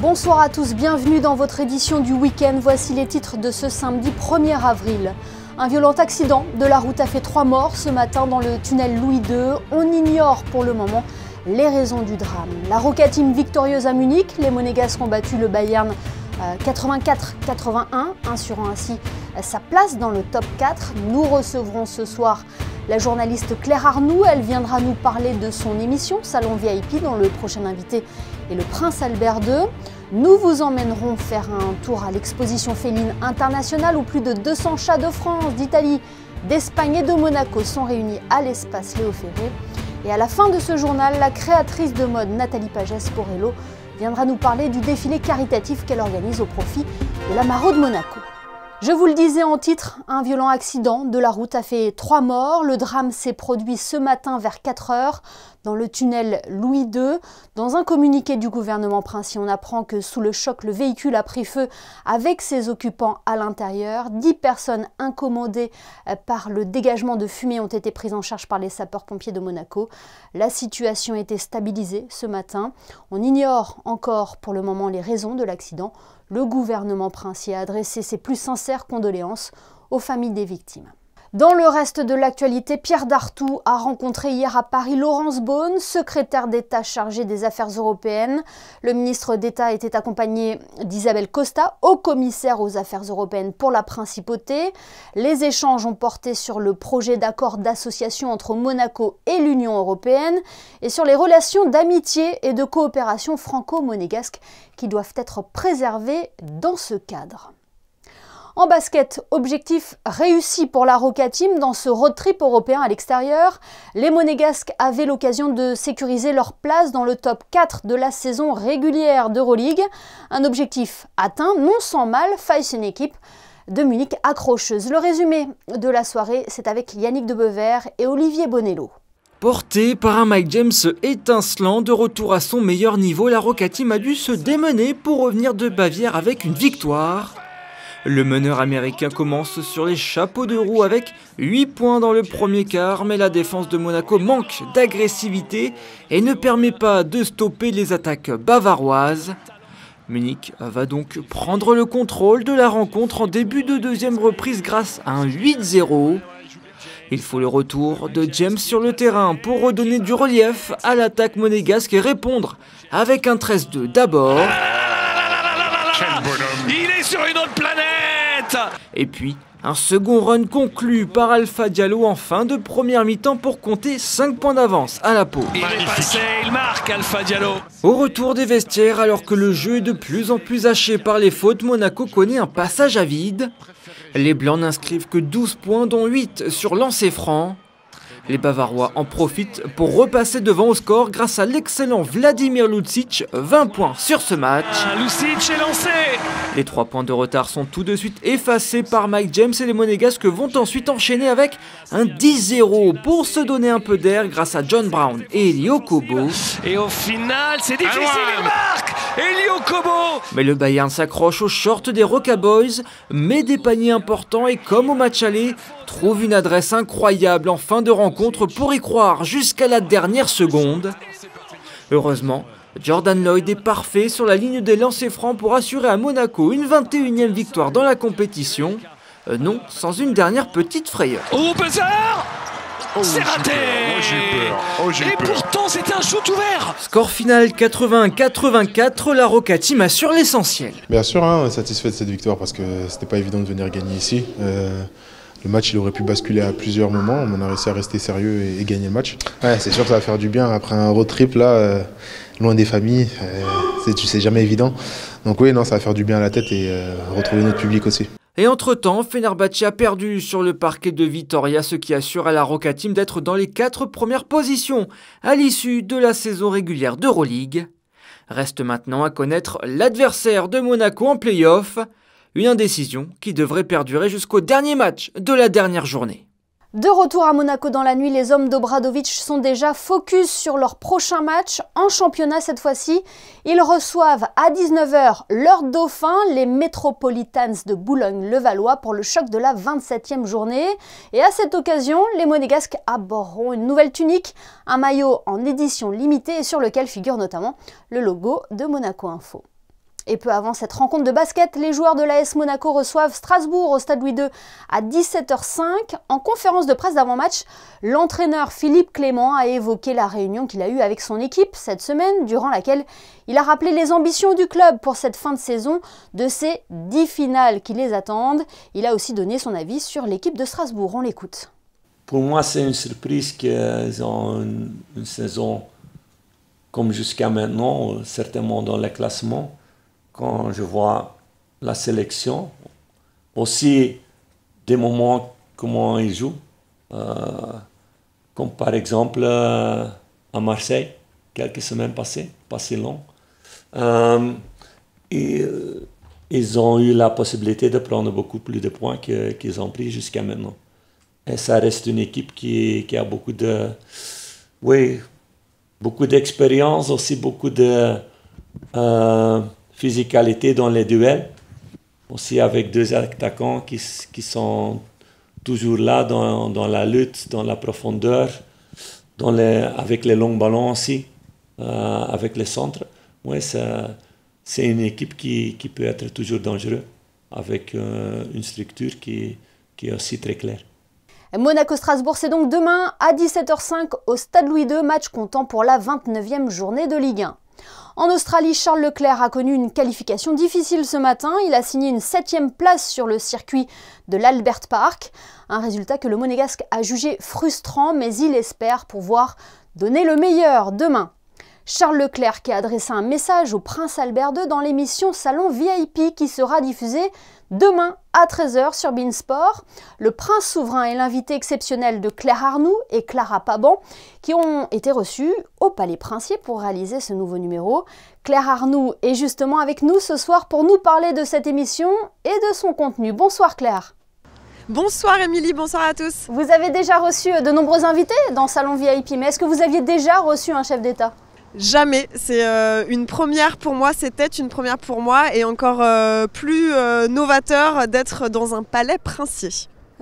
Bonsoir à tous, bienvenue dans votre édition du week-end. Voici les titres de ce samedi 1er avril. Un violent accident de la route a fait 3 morts ce matin dans le tunnel Louis II. On ignore pour le moment les raisons du drame. La Roca Team victorieuse à Munich, les Monégasques ont battu le Bayern 84-81, assurant ainsi sa place dans le top 4. Nous recevrons ce soir la journaliste Claire Arnoux. Elle viendra nous parler de son émission Salon VIP dont le prochain invité est le prince Albert II. Nous vous emmènerons faire un tour à l'exposition féline internationale où plus de 200 chats de France, d'Italie, d'Espagne et de Monaco sont réunis à l'espace Léo Ferré. Et à la fin de ce journal, la créatrice de mode Nathalie Pagès-Porello viendra nous parler du défilé caritatif qu'elle organise au profit de la Maro de Monaco. Je vous le disais en titre, un violent accident de la route a fait 3 morts. Le drame s'est produit ce matin vers 4 heures dans le tunnel Louis II. Dans un communiqué du gouvernement princier, on apprend que sous le choc, le véhicule a pris feu avec ses occupants à l'intérieur. 10 personnes incommodées par le dégagement de fumée ont été prises en charge par les sapeurs-pompiers de Monaco. La situation a été stabilisée ce matin. On ignore encore pour le moment les raisons de l'accident. Le gouvernement princier a adressé ses plus sincères condoléances aux familles des victimes. Dans le reste de l'actualité, Pierre Dartout a rencontré hier à Paris Laurence Boone, secrétaire d'État chargée des affaires européennes. Le ministre d'État était accompagné d'Isabelle Costa, haut-commissaire aux affaires européennes pour la principauté. Les échanges ont porté sur le projet d'accord d'association entre Monaco et l'Union européenne et sur les relations d'amitié et de coopération franco-monégasques qui doivent être préservées dans ce cadre. En basket, objectif réussi pour la Roca Team dans ce road trip européen à l'extérieur. Les Monégasques avaient l'occasion de sécuriser leur place dans le top 4 de la saison régulière d'Euroleague. Un objectif atteint, non sans mal, face à une équipe de Munich accrocheuse. Le résumé de la soirée, c'est avec Yannick Debever et Olivier Bonello. Porté par un Mike James étincelant, de retour à son meilleur niveau, la Roca Team a dû se démener pour revenir de Bavière avec une victoire. Le meneur américain commence sur les chapeaux de roue avec 8 points dans le premier quart, mais la défense de Monaco manque d'agressivité et ne permet pas de stopper les attaques bavaroises. Munich va donc prendre le contrôle de la rencontre en début de deuxième reprise grâce à un 8-0. Il faut le retour de James sur le terrain pour redonner du relief à l'attaque monégasque et répondre avec un 13-2 d'abord. Il est sur une autre planète! Et puis, un second run conclu par Alpha Diallo en fin de première mi-temps pour compter 5 points d'avance à la pause. Il est passé, il marque Alpha Diallo. Au retour des vestiaires, alors que le jeu est de plus en plus haché par les fautes, Monaco connaît un passage à vide. Les Blancs n'inscrivent que 12 points, dont 8 sur lancer franc. Les Bavarois en profitent pour repasser devant au score grâce à l'excellent Vladimir Lucic, 20 points sur ce match. Lucic est lancé. Les 3 points de retard sont tout de suite effacés par Mike James et les Monégasques vont ensuite enchaîner avec un 10-0 pour se donner un peu d'air grâce à John Brown et Elio Kobo. Et au final, c'est difficile, il marque Elio Kobo. Mais le Bayern s'accroche aux shorts des Roca Boys, met des paniers importants et comme au match aller, trouve une adresse incroyable en fin de rencontre pour y croire jusqu'à la dernière seconde. Heureusement, Jordan Lloyd est parfait sur la ligne des lancers francs pour assurer à Monaco une 21e victoire dans la compétition. Non, sans une dernière petite frayeur. Oh, buzzer! C'est raté! Et pourtant, c'était un shoot ouvert! Score final 81-84, la Roca Team assure l'essentiel. Bien sûr, satisfait de cette victoire parce que c'était pas évident de venir gagner ici. Le match, il aurait pu basculer à plusieurs moments. On a réussi à rester sérieux et gagner le match. Ouais, c'est sûr que ça va faire du bien après un road trip là, loin des familles. C'est jamais évident. Donc oui, non, ça va faire du bien à la tête et retrouver notre public aussi. Et entre-temps, Fenerbahçe a perdu sur le parquet de Vitoria, ce qui assure à la Roca Team d'être dans les 4 premières positions à l'issue de la saison régulière d'Euroleague. Reste maintenant à connaître l'adversaire de Monaco en play-off. Une indécision qui devrait perdurer jusqu'au dernier match de la dernière journée. De retour à Monaco dans la nuit, les hommes d'Obradovic sont déjà focus sur leur prochain match en championnat cette fois-ci. Ils reçoivent à 19 h leur dauphin, les Metropolitans de Boulogne-le-Valois pour le choc de la 27e journée. Et à cette occasion, les Monégasques aborderont une nouvelle tunique, un maillot en édition limitée et sur lequel figure notamment le logo de Monaco Info. Et peu avant cette rencontre de basket, les joueurs de l'AS Monaco reçoivent Strasbourg au Stade Louis II à 17h05. En conférence de presse d'avant-match, l'entraîneur Philippe Clément a évoqué la réunion qu'il a eue avec son équipe cette semaine, durant laquelle il a rappelé les ambitions du club pour cette fin de saison de ces 10 finales qui les attendent. Il a aussi donné son avis sur l'équipe de Strasbourg. On l'écoute. Pour moi, c'est une surprise qu'ils ont une saison comme jusqu'à maintenant, certainement dans le classement. Quand je vois la sélection, aussi des moments comment ils jouent, comme par exemple à Marseille, quelques semaines passées, pas si long. Ils ont eu la possibilité de prendre beaucoup plus de points qu'ils ont pris jusqu'à maintenant. Et ça reste une équipe qui a beaucoup d'expérience, aussi beaucoup de physicalité dans les duels, aussi avec deux attaquants qui sont toujours là dans la lutte, dans la profondeur, avec les longs ballons aussi, avec les centres. Ouais, c'est une équipe qui peut être toujours dangereuse, avec une structure qui est aussi très claire. Monaco-Strasbourg, c'est donc demain à 17h05 au Stade Louis II, match comptant pour la 29e journée de Ligue 1. En Australie, Charles Leclerc a connu une qualification difficile ce matin. Il a signé une 7e place sur le circuit de l'Albert Park. Un résultat que le Monégasque a jugé frustrant, mais il espère pouvoir donner le meilleur demain. Charles Leclerc qui a adressé un message au prince Albert II dans l'émission Salon VIP qui sera diffusée demain à 13h sur beIN Sport. Le prince souverain est l'invité exceptionnel de Claire Arnoux et Clara Paban qui ont été reçus au Palais Princier pour réaliser ce nouveau numéro. Claire Arnoux est justement avec nous ce soir pour nous parler de cette émission et de son contenu. Bonsoir Claire. Bonsoir Émilie, bonsoir à tous. Vous avez déjà reçu de nombreux invités dans Salon VIP, mais est-ce que vous aviez déjà reçu un chef d'État ? Jamais, c'est une première pour moi, c'était une première pour moi et encore plus novateur d'être dans un palais princier.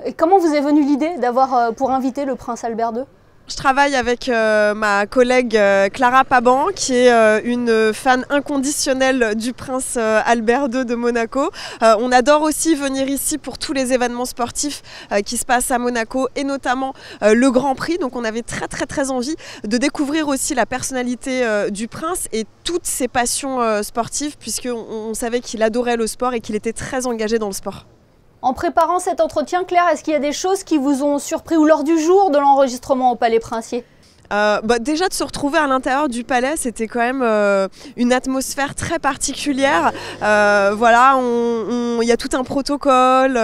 Et comment vous est venue l'idée d'avoir pour inviter le prince Albert II ? Je travaille avec ma collègue Clara Paban qui est une fan inconditionnelle du prince Albert II de Monaco. On adore aussi venir ici pour tous les événements sportifs qui se passent à Monaco et notamment le Grand Prix. Donc on avait très envie de découvrir aussi la personnalité du prince et toutes ses passions sportives puisqu'on savait qu'il adorait le sport et qu'il était très engagé dans le sport. En préparant cet entretien, Claire, est-ce qu'il y a des choses qui vous ont surpris ou lors du jour de l'enregistrement au Palais Princier ? Déjà de se retrouver à l'intérieur du palais, c'était quand même une atmosphère très particulière. Voilà, il y a tout un protocole,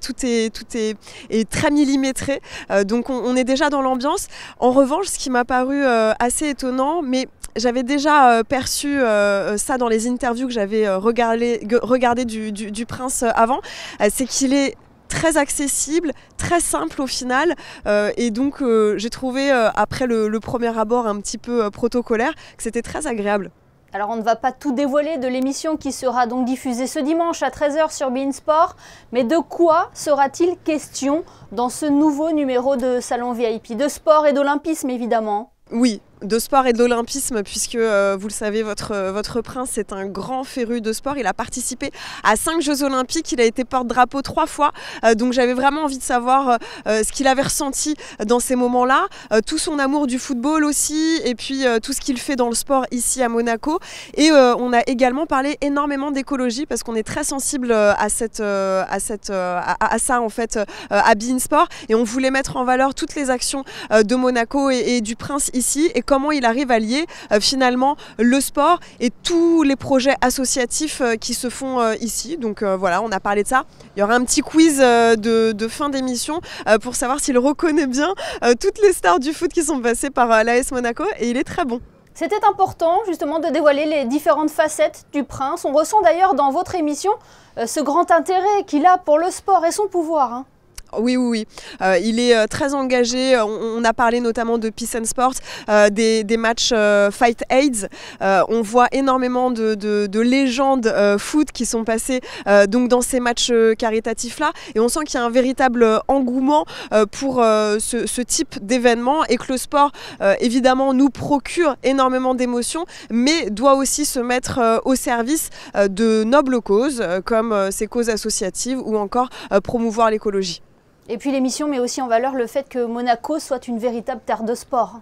tout est très millimétré, donc on est déjà dans l'ambiance. En revanche, ce qui m'a paru assez étonnant, mais j'avais déjà perçu ça dans les interviews que j'avais regardées du prince avant, c'est qu'il est très accessible, très simple au final et donc j'ai trouvé après le premier abord un petit peu protocolaire que c'était très agréable. Alors on ne va pas tout dévoiler de l'émission qui sera donc diffusée ce dimanche à 13h sur beIN Sport, mais de quoi sera-t-il question dans ce nouveau numéro de Salon VIP ? De sport et d'olympisme évidemment. Oui, de sport et de l'olympisme puisque vous le savez, votre prince est un grand féru de sport. Il a participé à 5 Jeux Olympiques, il a été porte-drapeau 3 fois, donc j'avais vraiment envie de savoir ce qu'il avait ressenti dans ces moments-là, tout son amour du football aussi et puis tout ce qu'il fait dans le sport ici à Monaco. Et on a également parlé énormément d'écologie parce qu'on est très sensible à ça en fait à beIN Sport et on voulait mettre en valeur toutes les actions de Monaco et du prince ici et comment il arrive à lier finalement le sport et tous les projets associatifs qui se font ici. Donc voilà, on a parlé de ça. Il y aura un petit quiz de fin d'émission pour savoir s'il reconnaît bien toutes les stars du foot qui sont passées par l'AS Monaco et il est très bon. C'était important justement de dévoiler les différentes facettes du prince. On ressent d'ailleurs dans votre émission ce grand intérêt qu'il a pour le sport et son pouvoir. Oui. Il est très engagé. On a parlé notamment de Peace and Sport, des matchs Fight AIDS. On voit énormément de légendes foot qui sont passées donc dans ces matchs caritatifs-là. Et on sent qu'il y a un véritable engouement pour ce type d'événement et que le sport, évidemment, nous procure énormément d'émotions, mais doit aussi se mettre au service de nobles causes, comme ces causes associatives ou encore promouvoir l'écologie. Et puis l'émission met aussi en valeur le fait que Monaco soit une véritable terre de sport.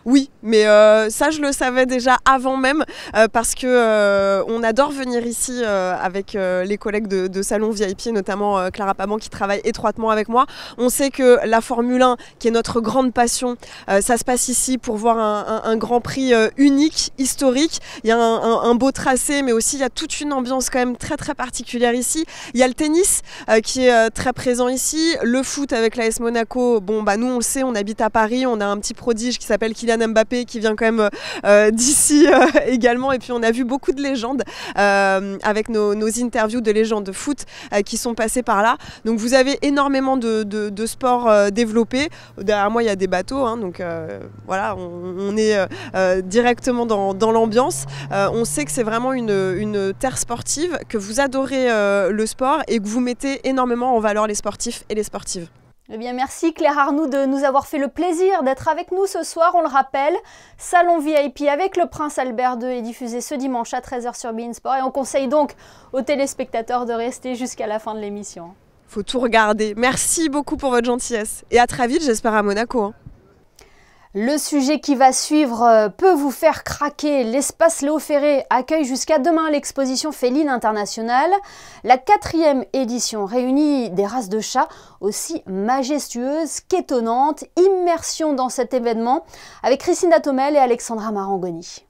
Oui, mais ça je le savais déjà avant même parce que on adore venir ici avec les collègues de Salon VIP, notamment Clara Paban qui travaille étroitement avec moi. On sait que la Formule 1, qui est notre grande passion, ça se passe ici pour voir un Grand Prix unique, historique. Il y a un beau tracé, mais aussi il y a toute une ambiance quand même très très particulière ici. Il y a le tennis qui est très présent ici, le foot avec l'AS Monaco. Bon bah nous on le sait, on habite à Paris, on a un petit prodige qui s'appelle Kylian Mbappé qui vient quand même d'ici également, et puis on a vu beaucoup de légendes avec nos interviews de légendes de foot qui sont passées par là. Donc vous avez énormément de sports développés. Derrière moi il y a des bateaux, hein, donc voilà, on est directement dans l'ambiance. On sait que c'est vraiment une terre sportive, que vous adorez le sport et que vous mettez énormément en valeur les sportifs et les sportives. Eh bien, merci Claire Arnoux de nous avoir fait le plaisir d'être avec nous ce soir. On le rappelle, Salon VIP avec le Prince Albert II est diffusé ce dimanche à 13h sur beIN Sport. Et on conseille donc aux téléspectateurs de rester jusqu'à la fin de l'émission. Faut tout regarder. Merci beaucoup pour votre gentillesse. Et à très vite, j'espère à Monaco. Hein. Le sujet qui va suivre peut vous faire craquer. L'espace Léo Ferré accueille jusqu'à demain l'exposition Féline Internationale. La 4e édition réunit des races de chats aussi majestueuses qu'étonnantes. Immersion dans cet événement avec Christina Tomel et Alexandra Marangoni.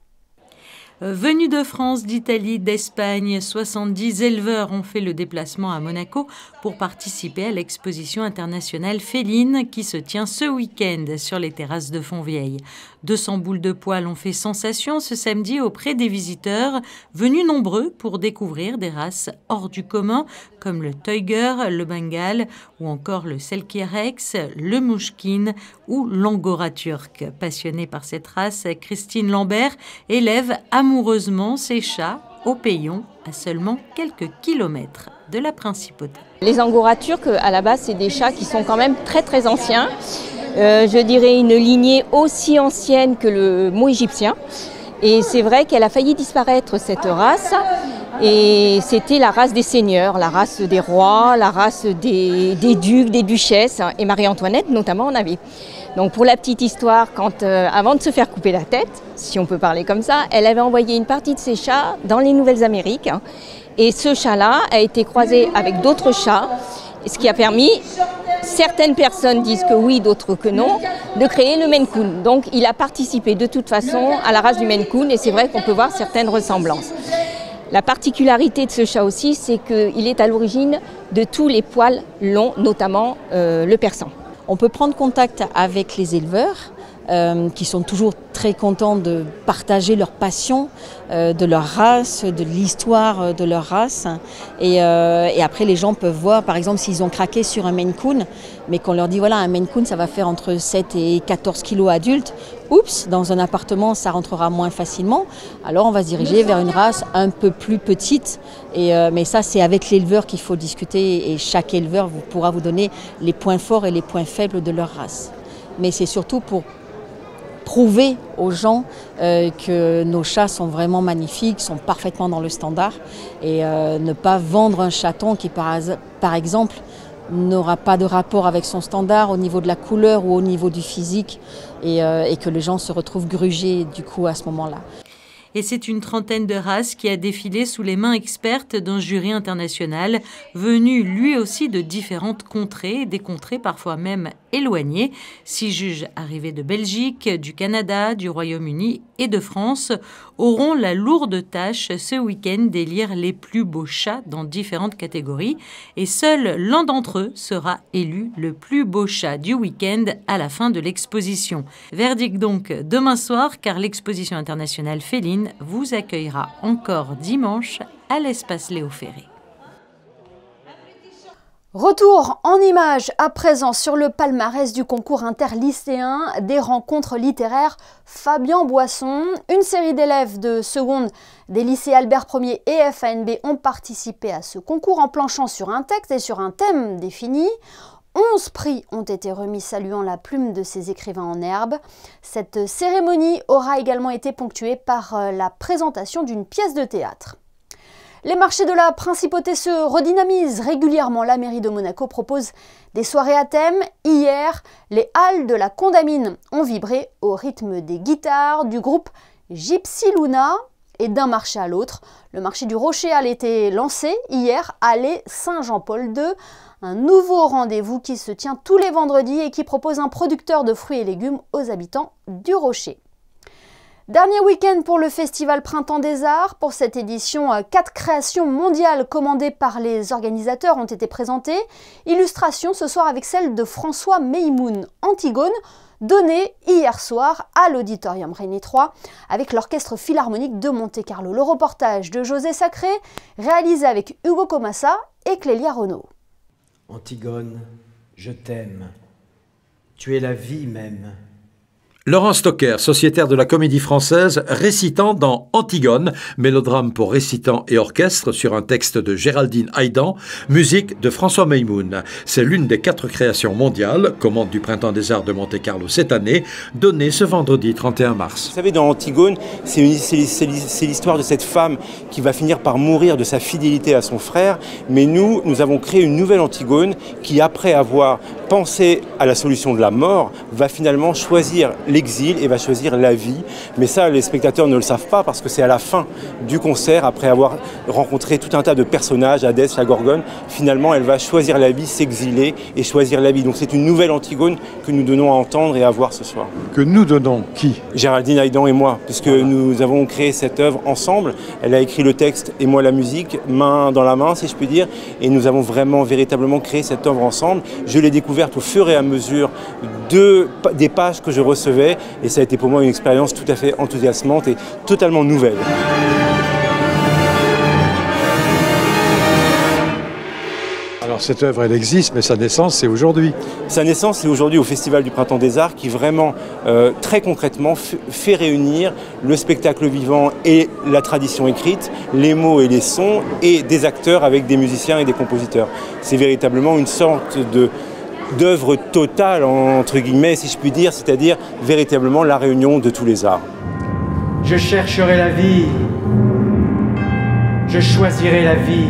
Venus de France, d'Italie, d'Espagne, 70 éleveurs ont fait le déplacement à Monaco pour participer à l'exposition internationale féline qui se tient ce week-end sur les terrasses de Fontvieille. 200 boules de poil ont fait sensation ce samedi auprès des visiteurs, venus nombreux pour découvrir des races hors du commun comme le Tiger, le Bengale ou encore le Selkie Rex, le Mouchkine ou l'Angora turc. Passionnée par cette race, Christine Lambert élève amoureusement ses chats au Paillon, à seulement quelques kilomètres de la principauté. Les Angora turcs, à la base, c'est des chats qui sont quand même très très anciens. Je dirais une lignée aussi ancienne que le mot égyptien. Et c'est vrai qu'elle a failli disparaître, cette race. Et c'était la race des seigneurs, la race des rois, la race des ducs, des duchesses, et Marie-Antoinette notamment en avait. Donc pour la petite histoire, avant de se faire couper la tête, si on peut parler comme ça, elle avait envoyé une partie de ses chats dans les Nouvelles-Amériques. Et ce chat-là a été croisé avec d'autres chats, ce qui a permis, certaines personnes disent que oui, d'autres que non, de créer le Maine Coon. Donc il a participé de toute façon à la race du Maine Coon et c'est vrai qu'on peut voir certaines ressemblances. La particularité de ce chat aussi, c'est qu'il est à l'origine de tous les poils longs, notamment le persan. On peut prendre contact avec les éleveurs qui sont toujours très contents de partager leur passion de leur race, de l'histoire de leur race. Et après, les gens peuvent voir, par exemple, s'ils ont craqué sur un Maine Coon, mais qu'on leur dit, voilà, un Maine Coon, ça va faire entre 7 et 14 kilos adultes. Oups, dans un appartement, ça rentrera moins facilement. Alors, on va se diriger vers une race un peu plus petite. Mais ça, c'est avec l'éleveur qu'il faut discuter. Et chaque éleveur pourra vous donner les points forts et les points faibles de leur race. Mais c'est surtout pour prouver aux gens que nos chats sont vraiment magnifiques, sont parfaitement dans le standard et ne pas vendre un chaton qui, par exemple, n'aura pas de rapport avec son standard au niveau de la couleur ou au niveau du physique et que les gens se retrouvent grugés du coup à ce moment-là. Et c'est une trentaine de races qui a défilé sous les mains expertes d'un jury international, venu lui aussi de différentes contrées, des contrées parfois même éloignées. 6 juges arrivés de Belgique, du Canada, du Royaume-Uni et de France auront la lourde tâche ce week-end d'élire les plus beaux chats dans différentes catégories. Et seul l'un d'entre eux sera élu le plus beau chat du week-end à la fin de l'exposition. Verdict donc demain soir, car l'exposition internationale féline vous accueillera encore dimanche à l'espace Léo Ferré. Retour en images à présent sur le palmarès du concours interlycéen des rencontres littéraires Fabien Boisson. Une série d'élèves de seconde des lycées Albert Ier et FANB ont participé à ce concours en planchant sur un texte et sur un thème défini. 11 prix ont été remis saluant la plume de ces écrivains en herbe. Cette cérémonie aura également été ponctuée par la présentation d'une pièce de théâtre. Les marchés de la principauté se redynamisent régulièrement. La mairie de Monaco propose des soirées à thème. Hier, les halles de la Condamine ont vibré au rythme des guitares du groupe Gypsy Luna. Et d'un marché à l'autre, le marché du Rocher a été lancé hier, allée Saint-Jean-Paul II. Un nouveau rendez-vous qui se tient tous les vendredis et qui propose un producteur de fruits et légumes aux habitants du Rocher. Dernier week-end pour le Festival Printemps des Arts. Pour cette édition, 4 créations mondiales commandées par les organisateurs ont été présentées. Illustration ce soir avec celle de François Meymoun, Antigone, donnée hier soir à l'Auditorium René III avec l'Orchestre Philharmonique de Monte-Carlo. Le reportage de José Sacré, réalisé avec Hugo Comassa et Clélia Renaud. Antigone, je t'aime. Tu es la vie même. Laurent Stocker, sociétaire de la Comédie Française, récitant dans Antigone, mélodrame pour récitant et orchestre sur un texte de Géraldine Haïdan, musique de François Meymoun. C'est l'une des 4 créations mondiales, commande du Printemps des Arts de Monte-Carlo cette année, donnée ce vendredi 31 mars. Vous savez, dans Antigone, c'est l'histoire de cette femme qui va finir par mourir de sa fidélité à son frère, mais nous avons créé une nouvelle Antigone qui, après avoir pensé à la solution de la mort, va finalement choisir l'exil et va choisir la vie. Mais ça, les spectateurs ne le savent pas parce que c'est à la fin du concert, après avoir rencontré tout un tas de personnages, Hadès, la Gorgone, finalement elle va choisir la vie, s'exiler et choisir la vie. Donc c'est une nouvelle Antigone que nous donnons à entendre et à voir ce soir. Que nous donnons qui? Géraldine Haïdan et moi, puisque nous avons créé cette œuvre ensemble. Elle a écrit le texte et moi la musique, main dans la main si je puis dire, et nous avons vraiment, véritablement créé cette œuvre ensemble. Je l'ai découverte au fur et à mesure des pages que je recevais et ça a été pour moi une expérience tout à fait enthousiasmante et totalement nouvelle. Alors cette œuvre elle existe mais sa naissance c'est aujourd'hui. Sa naissance c'est aujourd'hui au Festival du Printemps des Arts qui vraiment très concrètement fait réunir le spectacle vivant et la tradition écrite, les mots et les sons et des acteurs avec des musiciens et des compositeurs. C'est véritablement une sorte d'œuvre totale, entre guillemets, si je puis dire, c'est-à-dire véritablement la réunion de tous les arts. Je chercherai la vie, je choisirai la vie.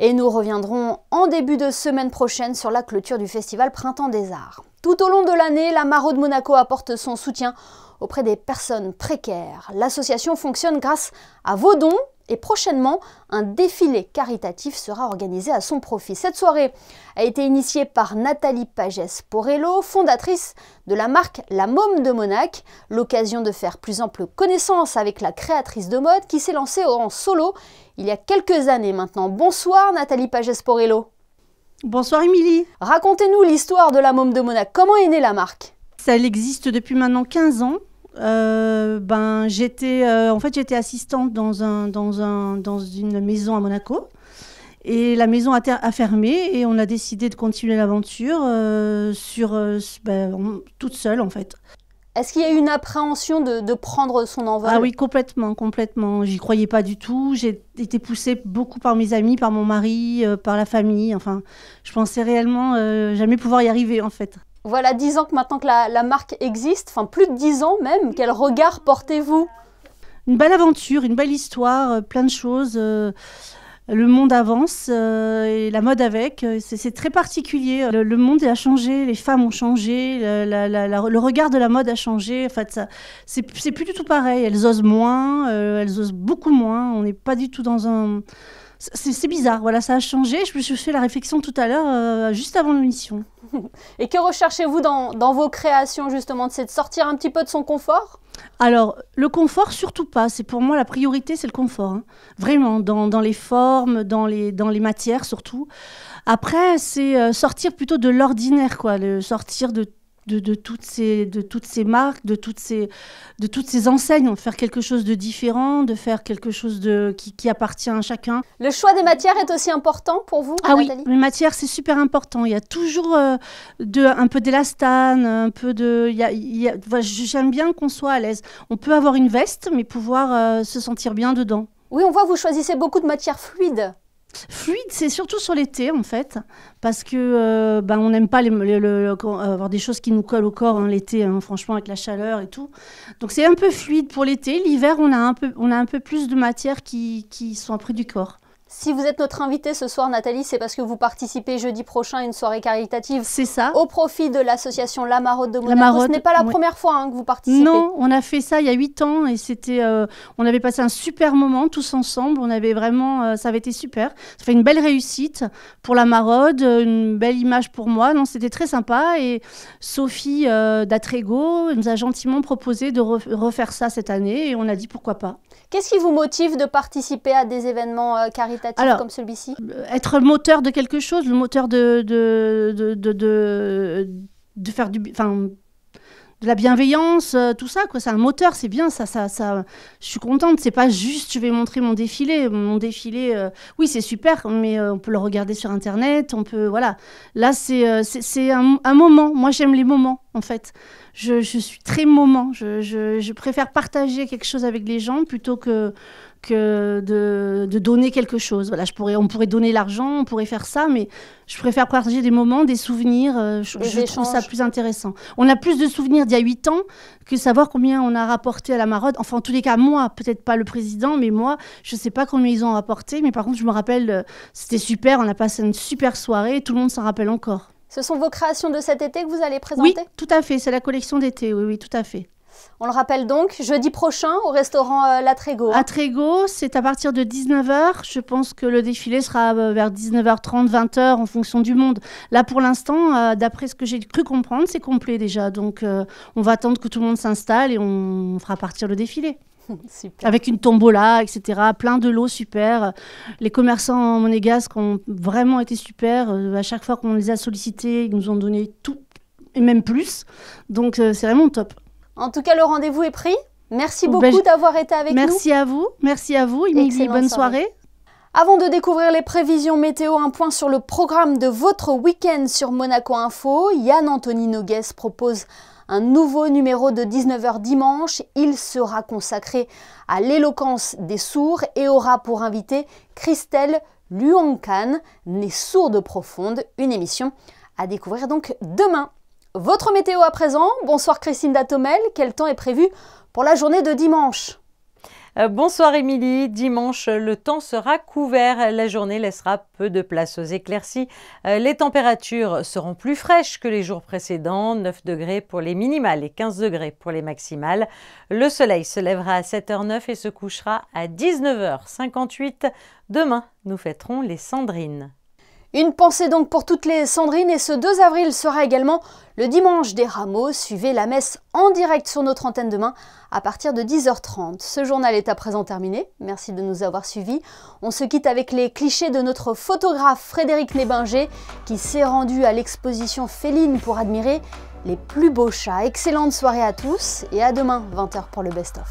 Et nous reviendrons en début de semaine prochaine sur la clôture du Festival Printemps des Arts. Tout au long de l'année, la Maraude Monaco apporte son soutien auprès des personnes précaires. L'association fonctionne grâce à vos dons. Et prochainement, un défilé caritatif sera organisé à son profit. Cette soirée a été initiée par Nathalie Pagès-Porello, fondatrice de la marque La Môme de Monac. L'occasion de faire plus ample connaissance avec la créatrice de mode qui s'est lancée en solo il y a quelques années maintenant. Bonsoir Nathalie Pagès-Porello. Bonsoir Émilie. Racontez-nous l'histoire de La Môme de Monac. Comment est née la marque? Ça existe depuis maintenant 15 ans. J'étais assistante dans une maison à Monaco et la maison a fermé et on a décidé de continuer l'aventure toute seule en fait. Est-ce qu'il y a eu une appréhension de prendre son envol? Ah oui, complètement. J'y croyais pas du tout. J'ai été poussée beaucoup par mes amis, par mon mari, par la famille. Enfin, je pensais réellement jamais pouvoir y arriver en fait. Voilà 10 ans que maintenant que la marque existe, enfin plus de 10 ans même, quel regard portez-vous? Une belle aventure, une belle histoire, plein de choses. Le monde avance et la mode avec, c'est très particulier. Le monde a changé, les femmes ont changé, le regard de la mode a changé. En fait, c'est plus du tout pareil. Elles osent moins, elles osent beaucoup moins. On n'est pas du tout dans un... C'est bizarre, voilà, ça a changé. Je me suis fait la réflexion tout à l'heure, juste avant l'émission. Et que recherchez-vous dans vos créations, justement? C'est de sortir un petit peu de son confort? Alors, le confort, surtout pas. C'est pour moi, la priorité, c'est le confort. Hein. Vraiment, dans les formes, dans les matières, surtout. Après, c'est sortir plutôt de l'ordinaire, quoi. Sortir de de toutes ces marques, de toutes ces enseignes, faire quelque chose de différent, de faire quelque chose qui appartient à chacun. Le choix des matières est aussi important pour vous, Ah Nathalie? Oui, les matières, c'est super important. Il y a toujours un peu d'élastane, un peu de... J'aime bien qu'on soit à l'aise. On peut avoir une veste, mais pouvoir se sentir bien dedans. Oui, on voit que vous choisissez beaucoup de matières fluides. Fluide, c'est surtout sur l'été en fait, parce que on n'aime pas avoir des choses qui nous collent au corps l'été, franchement avec la chaleur et tout. Donc c'est un peu fluide pour l'été. L'hiver, on a un peu plus de matières qui sont près du corps. Si vous êtes notre invitée ce soir, Nathalie, c'est parce que vous participez jeudi prochain à une soirée caritative. C'est ça. Au profit de l'association La Maraude de Monaco. Ce n'est pas la première fois que vous participez. Non, on a fait ça il y a 8 ans et on avait passé un super moment tous ensemble. On avait vraiment, ça avait été super. Ça fait une belle réussite pour La Maraude, une belle image pour moi. Non, c'était très sympa et Sophie d'Atrego nous a gentiment proposé de refaire ça cette année et on a dit pourquoi pas. Qu'est-ce qui vous motive de participer à des événements caritatifs comme celui-ci? Être le moteur de quelque chose, le moteur de faire de la bienveillance, tout ça, quoi. C'est un moteur, c'est bien, ça. Je suis contente. C'est pas juste, je vais montrer mon défilé. Mon défilé, oui, c'est super, mais on peut le regarder sur Internet. On peut, voilà. Là, c'est un moment. Moi, j'aime les moments, en fait. Je suis très moment. Je préfère partager quelque chose avec les gens plutôt que de donner quelque chose. Voilà, on pourrait donner l'argent, on pourrait faire ça, mais je préfère partager des moments, des souvenirs. Je trouve ça plus intéressant. On a plus de souvenirs d'il y a 8 ans que savoir combien on a rapporté à la Maraude. Enfin, en tous les cas, moi, peut-être pas le président, mais moi, je sais pas combien ils ont rapporté. Mais par contre, je me rappelle, c'était super. On a passé une super soirée. Tout le monde s'en rappelle encore. Ce sont vos créations de cet été que vous allez présenter? Oui, tout à fait. C'est la collection d'été. Oui, tout à fait. On le rappelle donc, jeudi prochain au restaurant L'Atrego. L'Atrego, c'est à partir de 19h. Je pense que le défilé sera vers 19h30, 20h en fonction du monde. Là, pour l'instant, d'après ce que j'ai cru comprendre, c'est complet déjà. Donc, on va attendre que tout le monde s'installe et on fera partir le défilé. Super. Avec une tombola, etc. Plein de lots super. Les commerçants monégasques ont vraiment été super. À chaque fois qu'on les a sollicités, ils nous ont donné tout et même plus. Donc, c'est vraiment top. En tout cas, le rendez-vous est pris. Merci beaucoup d'avoir été avec nous. Merci à vous, Émilie. Bonne soirée. Avant de découvrir les prévisions météo, un point sur le programme de votre week-end sur Monaco Info. Yann-Anthony Noguès propose un nouveau numéro de 19h dimanche. Il sera consacré à l'éloquence des sourds et aura pour invité Christelle Luangkan, née sourde profonde. Une émission à découvrir donc demain. Votre météo à présent. Bonsoir Christine Datomel. Quel temps est prévu pour la journée de dimanche? Bonsoir Émilie. Dimanche, le temps sera couvert. La journée laissera peu de place aux éclaircies. Les températures seront plus fraîches que les jours précédents. 9 degrés pour les minimales et 15 degrés pour les maximales. Le soleil se lèvera à 7h09 et se couchera à 19h58. Demain, nous fêterons les Sandrines. Une pensée donc pour toutes les Sandrines et ce 2 avril sera également le dimanche des Rameaux. Suivez la messe en direct sur notre antenne demain à partir de 10h30. Ce journal est à présent terminé. Merci de nous avoir suivis. On se quitte avec les clichés de notre photographe Frédéric Nébinger qui s'est rendu à l'exposition Féline pour admirer les plus beaux chats. Excellente soirée à tous et à demain 20h pour le best-of.